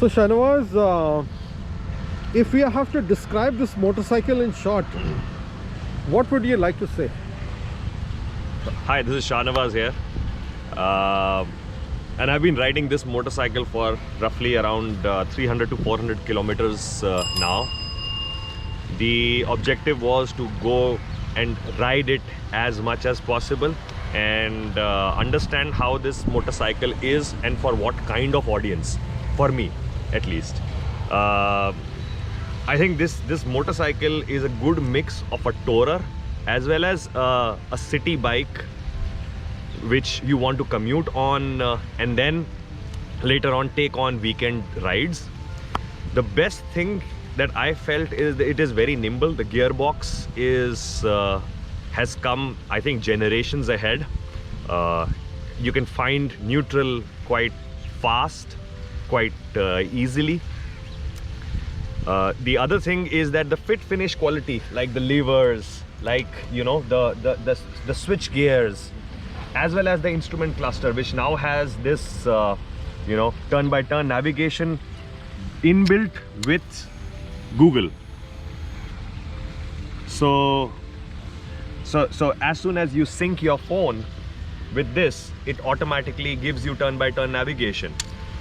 So Shahnawaz, if we have to describe this motorcycle in short, what would you like to say? Hi, this is Shahnawaz here. And I've been riding this motorcycle for roughly around 300 to 400 kilometers now. The objective was to go and ride it as much as possible and understand how this motorcycle is and for what kind of audience, for me at least. I think this motorcycle is a good mix of a tourer as well as a city bike which you want to commute on and then later on take on weekend rides. The best thing that I felt is that it is very nimble. The gearbox is has come, I think, generations ahead. You can find neutral quite fast, quite easily. The other thing is that the fit finish quality, like the levers, like the switch gears, as well as the instrument cluster, which now has this turn by turn navigation inbuilt with Google. So as soon as you sync your phone with this, it automatically gives you turn by turn navigation.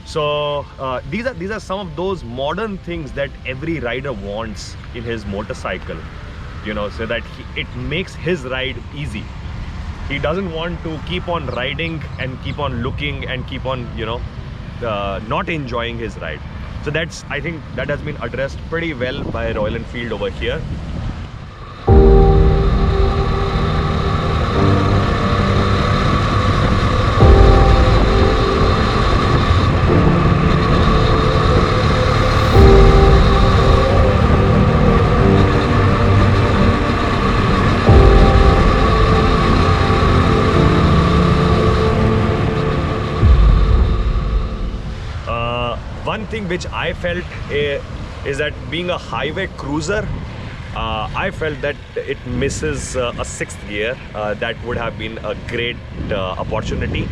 So these are some of those modern things that every rider wants in his motorcycle, so that it makes his ride easy. He doesn't want to keep on riding and keep on looking and keep on not enjoying his ride. So I think that has been addressed pretty well by Royal Enfield over here. One thing which I felt is that being a highway cruiser, I felt that it misses a sixth gear. That would have been a great opportunity.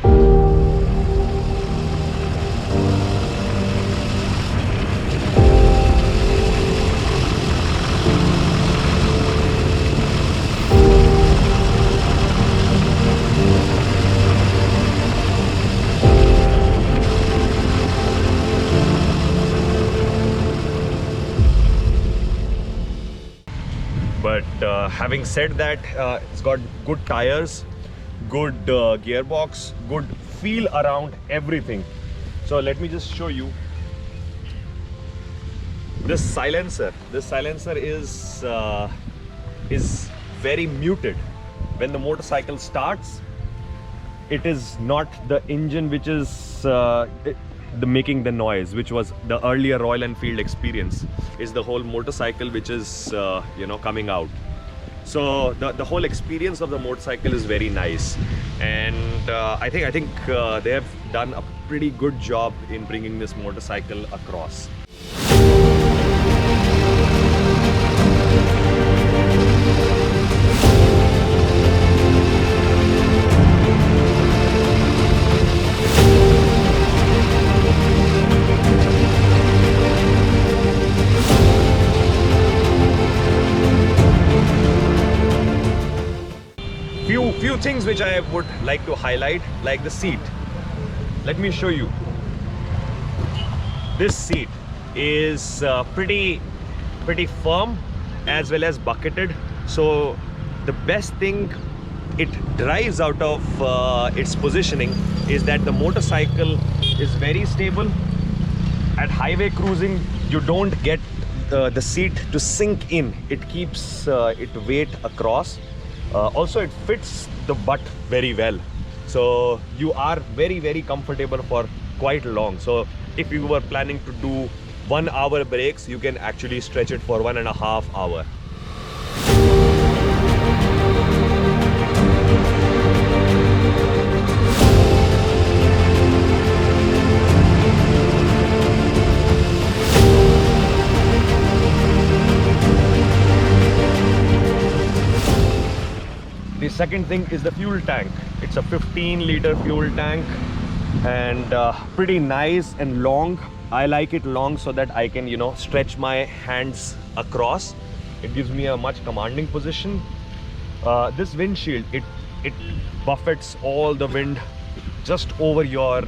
But having said that, it's got good tires, good gearbox, good feel around everything. So let me just show you this silencer. This silencer is very muted. When the motorcycle starts, it is not the engine which is making the noise, which was the earlier Royal Enfield experience. Is the whole motorcycle which is coming out. So the whole experience of the motorcycle is very nice, and I think they have done a pretty good job in bringing this motorcycle across. Few things which I would like to highlight, like the seat. Let me show you. This seat is pretty firm as well as bucketed. So the best thing it drives out of its positioning is that the motorcycle is very stable. At highway cruising, you don't get the seat to sink in. It keeps its weight across. Also, it fits the butt very well, so you are very comfortable for quite long. So if you were planning to do 1 hour breaks, you can actually stretch it for 1.5 hours. The second thing is the fuel tank. It's a 15-liter fuel tank and pretty nice and long. I like it long so that I can, you know, stretch my hands across. It gives me a much commanding position. This windshield, it buffets all the wind just over your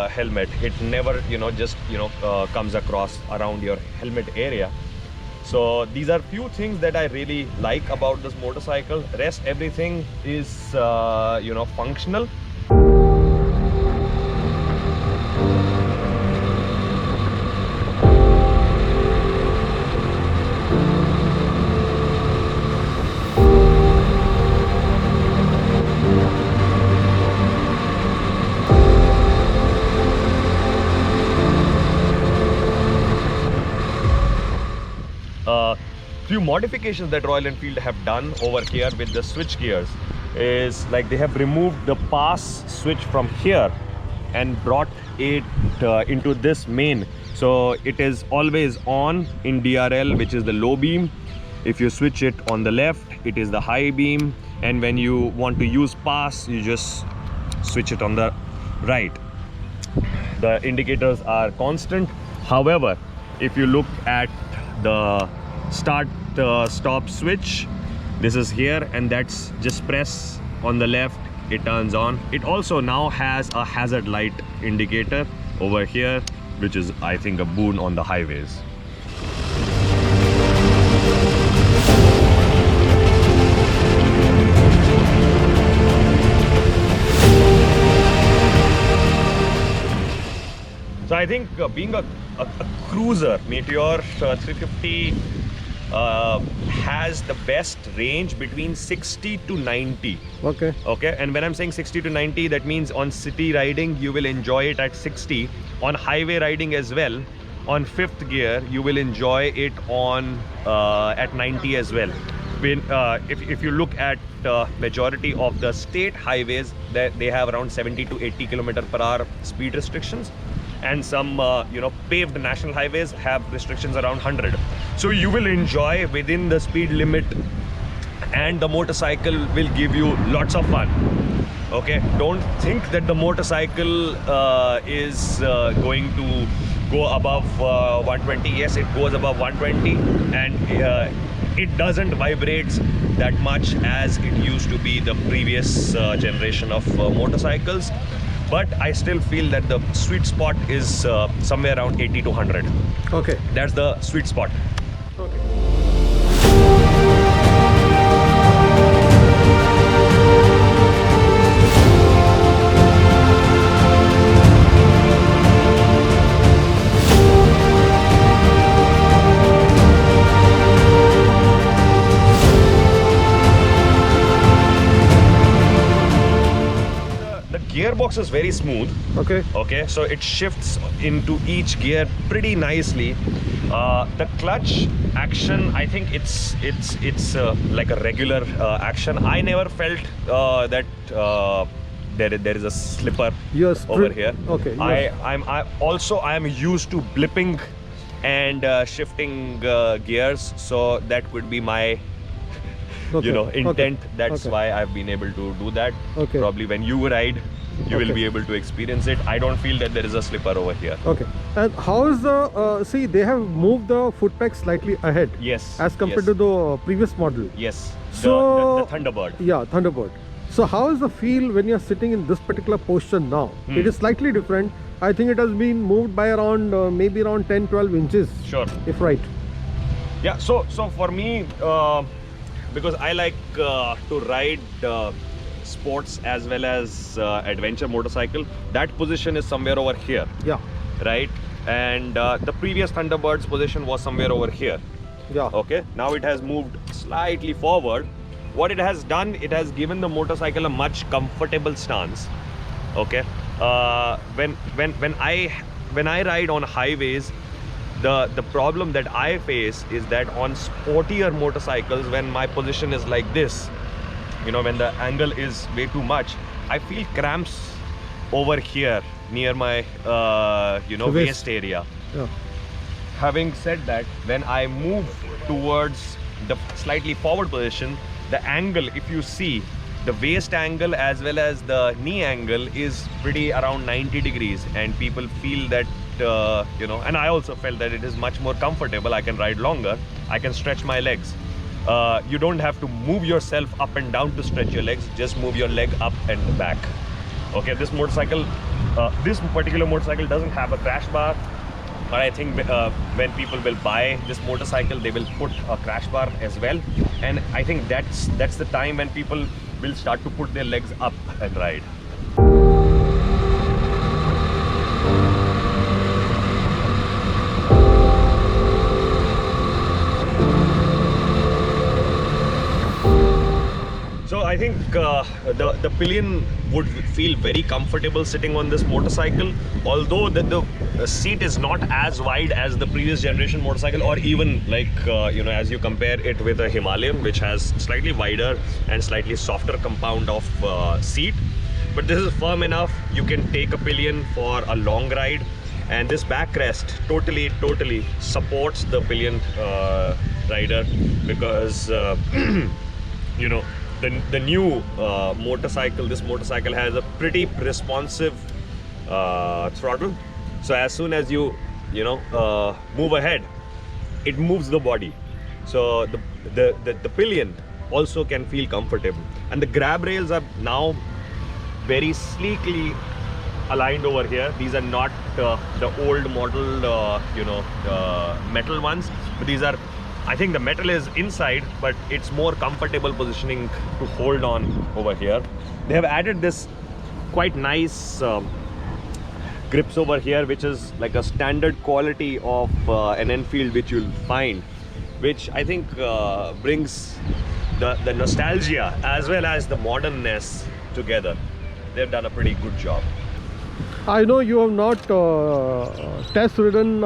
helmet. It never, you know, just, you know, comes across around your helmet area. So these are few things that I really like about this motorcycle. Rest everything is, you know, functional. Few modifications that Royal Enfield have done over here with the switch gears is like they have removed the pass switch from here and brought it into this main. So it is always on in DRL, which is the low beam. If you switch it on the left, it is the high beam, and when you want to use pass, you just switch it on the right. The indicators are constant. However, if you look at the start stop switch, this is here, and that's just press on the left, it turns on. It also now has a hazard light indicator over here, which is, I think, a boon on the highways. So I think being a cruiser, Meteor 350 has the best range between 60 to 90. Okay. Okay, and when I'm saying 60 to 90, that means on city riding you will enjoy it at 60, on highway riding as well. On fifth gear you will enjoy it on at 90 as well. When if you look at majority of the state highways, they have around 70 to 80 km/h speed restrictions, and some you know, paved national highways have restrictions around 100. So you will enjoy within the speed limit, and the motorcycle will give you lots of fun. Okay, don't think that the motorcycle is going to go above 120. Yes, it goes above 120, and it doesn't vibrate that much as it used to be the previous generation of motorcycles. But I still feel that the sweet spot is somewhere around 80 to 100. Okay. That's the sweet spot. Okay. Gearbox is very smooth. Okay. Okay, so it shifts into each gear pretty nicely. The clutch action, I think it's like a regular action. I never felt that there is a slipper Yes. over here. Okay. Yes. I am used to blipping and shifting gears, so that could be my Okay. you know, intent. Okay. That's Okay. why I've been able to do that. Okay. Probably when you ride, you will Okay. be able to experience it. I don't feel that there is a slipper over here. Okay. And how is the see, they have moved the foot peg slightly ahead Yes. as compared yes, to the previous model. Yes. So- the Thunderbird. Yeah, Thunderbird. So how is the feel when you're sitting in this particular posture now? It is slightly different. I think it has been moved by around maybe around 10-12 inches, Sure. if right. Yeah. So for me, because I like to ride sports as well as adventure motorcycle, that position is somewhere over here, Yeah. right? And the previous Thunderbird's position was somewhere over here. Yeah. Okay, now it has moved slightly forward. What it has done, it has given the motorcycle a much comfortable stance. Okay, when I ride on highways, the problem that I face is that on sportier motorcycles, when my position is like this, you know, when the angle is way too much, I feel cramps over here near my you know, The waist. waist area. Yeah. Having said that, when I move towards the slightly forward position, the angle, if you see, the waist angle as well as the knee angle is pretty around 90 degrees, and people feel that and I also felt that it is much more comfortable. I can ride longer, I can stretch my legs. You don't have to move yourself up and down to stretch your legs, just move your leg up and back. Okay, this particular motorcycle doesn't have a crash bar, but I think when people will buy this motorcycle, they will put a crash bar as well. And I think that's the time when people will start to put their legs up and ride. So I think the pillion would feel very comfortable sitting on this motorcycle, although the seat is not as wide as the previous generation motorcycle, or even like as you compare it with a Himalayan, which has slightly wider and slightly softer compound of seat. But this is firm enough. You can take a pillion for a long ride, and this backrest totally supports the pillion rider, because the new motorcycle, this motorcycle has a pretty responsive throttle. So as soon as you move ahead, it moves the body. So the pillion also can feel comfortable, and the grab rails are now very sleekly aligned over here. These are not the old model metal ones, but these are, I think the metal is inside, but it's more comfortable positioning to hold on over here. They have added this quite nice grips over here, which is like a standard quality of an Enfield, which you'll find, which I think brings the nostalgia as well as the modernness together. They've done a pretty good job. I know you have not test ridden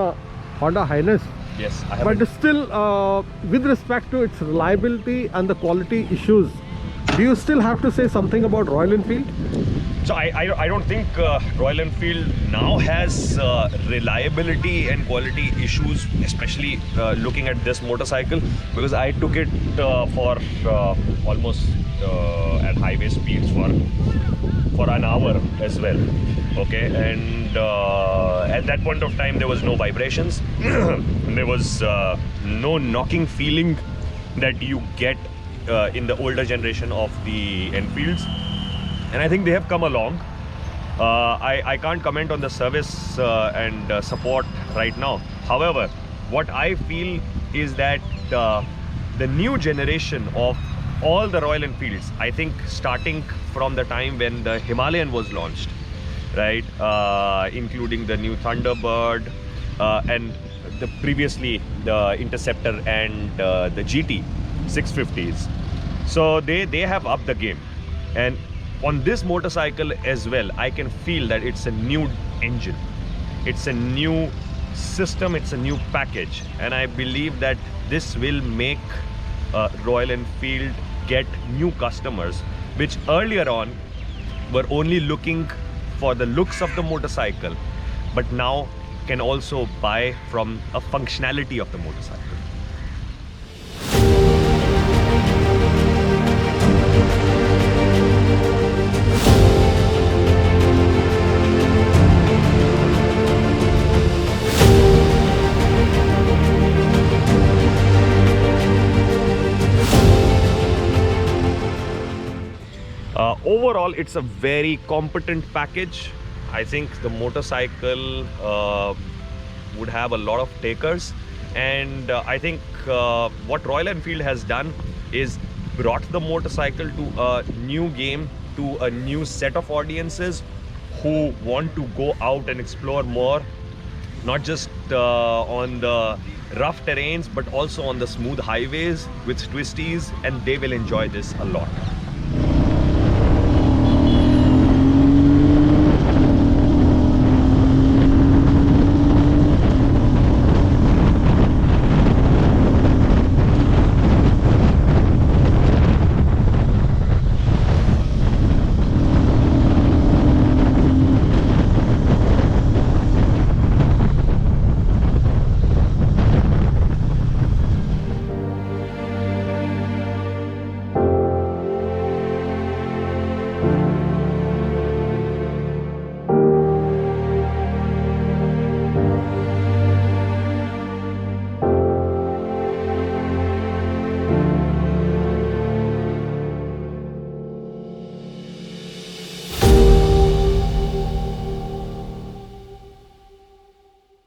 Honda Highness. Yes, I have. But still, with respect to its reliability and the quality issues, do you still have to say something about Royal Enfield? So I don't think Royal Enfield now has reliability and quality issues, especially looking at this motorcycle, because I took it for almost at highway speeds for an hour as well. Okay, and at that point of time there was no vibrations. There was no knocking feeling that you get in the older generation of the Enfields, and I think they have come along. I can't comment on the service and support right now. However, what I feel is that the new generation of all the Royal Enfields, I think starting from the time when the Himalayan was launched, right, including the new Thunderbird and the previously the Interceptor and the GT 650s. So they have upped the game, and on this motorcycle as well, I can feel that it's a new engine, it's a new system, it's a new package, and I believe that this will make Royal Enfield get new customers, which earlier on were only looking for the looks of the motorcycle, but now can also buy from a functionality of the motorcycle. Overall, it's a very competent package. I think the motorcycle would have a lot of takers, and I think what Royal Enfield has done is brought the motorcycle to a new game, to a new set of audiences who want to go out and explore more, not just on the rough terrains, but also on the smooth highways with twisties, and they will enjoy this a lot.